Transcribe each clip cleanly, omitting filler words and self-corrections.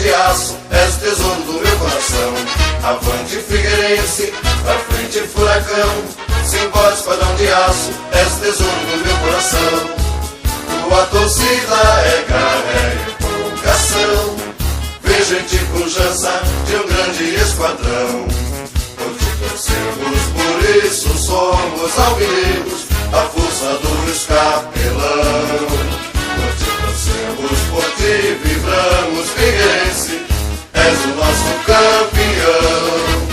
de aço, és o tesouro do meu coração. Avante Figueirense, pra frente Furacão, Simbora esquadrão de aço, és o tesouro do meu coração. Tua torcida é garra, é empolgação, vê gente pujança de um grande esquadrão. Por ti torcemos, por isso somos alvinegros, a força do escapelão. Por ti torcemos, por ti vibramos, Figueirense, és o nosso campeão.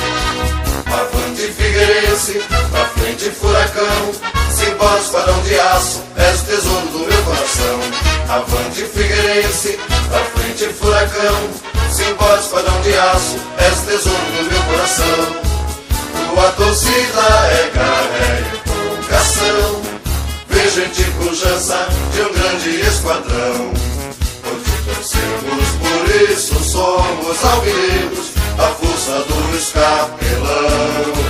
Avante Figueirense, pra frente Furacão, Simbora esquadrão de aço, és o tesouro do meu coração. Avante Figueirense, pra frente Furacão, Simbora esquadrão de aço, és o tesouro do meu coração. Tua torcida é garra, é empolgação, vê gente pujança de um grande esquadrão. Por ti torcemos, por isso somos alvinegros, a força do escapelão.